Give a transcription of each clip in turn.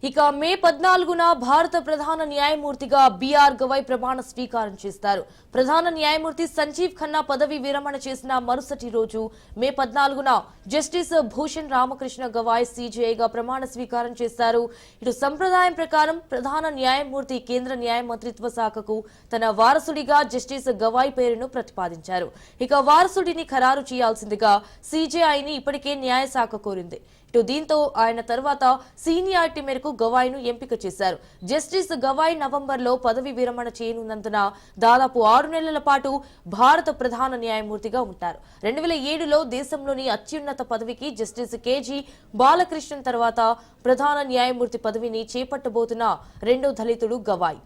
ఇక మే 14న భారత ప్రధాన న్యాయమూర్తిగా బిఆర్ గవై ప్రమాణ స్వీకారం చేస్తారు. ప్రధాన న్యాయమూర్తి సంజీవ్ ఖన్నా పదవి విరమణ చేసిన మరుసటి రోజు మే 14న జస్టిస్ భూషణ్ రామకృష్ణ గవాయ్ సీజేఐగా ప్రమాణ స్వీకారం చేశారు. ఇటు సంప్రదాయం ప్రకారం ప్రధాన న్యాయమూర్తి కేంద్ర న్యాయ మంత్రిత్వ శాఖకు తన వారసుడిగా జస్టిస్ గవాయ్ పేరును ప్రతిపాదించారు. ఇక వారసుడిని ఖరారు చేయాల్సిందిగా సీజేఐని ఇప్పటికే న్యాయశాఖ కోరింది. ఇటు దీంతో ఆయన తర్వాత సీనియారిటీ మేరకు గవాయ్ను ఎంపిక చేశారు. జస్టిస్ గవాయ్ నవంబర్లో పదవి విరమణ చేయనున్నందున దాదాపు 6 నెలల పాటు భారత ప్రధాన న్యాయమూర్తిగా ఉంటారు. 2007లో దేశంలోని అత్యున్నత పదవికి జస్టిస్ కేజీ బాలకృష్ణన్ తర్వాత ప్రధాన న్యాయమూర్తి పదవిని చేపట్టబోతున్న రెండో దళితుడు గవాయ్.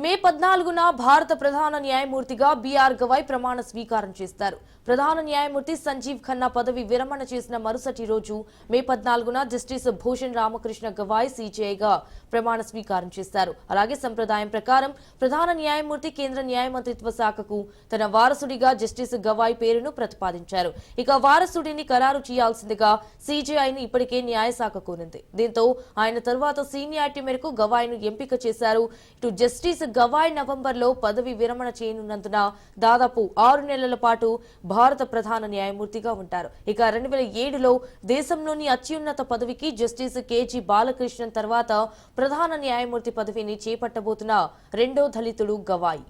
మే 14న భారత ప్రధాన న్యాయమూర్తిగా బిఆర్ గవాయ్ ప్రమాణ స్వీకారం చేస్తారు. ప్రధాన న్యాయమూర్తి సంజీవ్ ఖన్నా పదవి విరమణ చేసిన మరుసటి రోజు మే 14న జస్టిస్ భూషణ్ రామకృష్ణ గవాయ్ సీజేఐగా ప్రమాణ స్వీకారం చేస్తారు. అలాగే సంప్రదాయం ప్రకారం ప్రధాన న్యాయమూర్తి కేంద్ర న్యాయ మంత్రిత్వ శాఖకు తన వారసుడిగా జస్టిస్ గవాయ్ పేరును ప్రతిపాదించారు. ఇక వారసుడిని ఖరారు చేయాల్సిందిగా సీజేఐని ఇప్పటికే న్యాయశాఖ కోరింది. దీంతో ఆయన తర్వాత సీనియారిటీ మేరకు గవాయ్ను ఎంపిక చేశారు. ఇటు జస్టిస్ గవాయ్ నవంబర్లో పదవి విరమణ చేయనున్నందున దాదాపు 6 నెలల పాటు భారత ప్రధాన న్యాయమూర్తిగా ఉంటారు. ఇక 2007లో దేశంలోని అత్యున్నత పదవికి జస్టిస్ కేజీ బాలకృష్ణన్ తర్వాత ప్రధాన న్యాయమూర్తి పదవిని చేపట్టబోతున్న రెండో దళితుడు గవాయ్.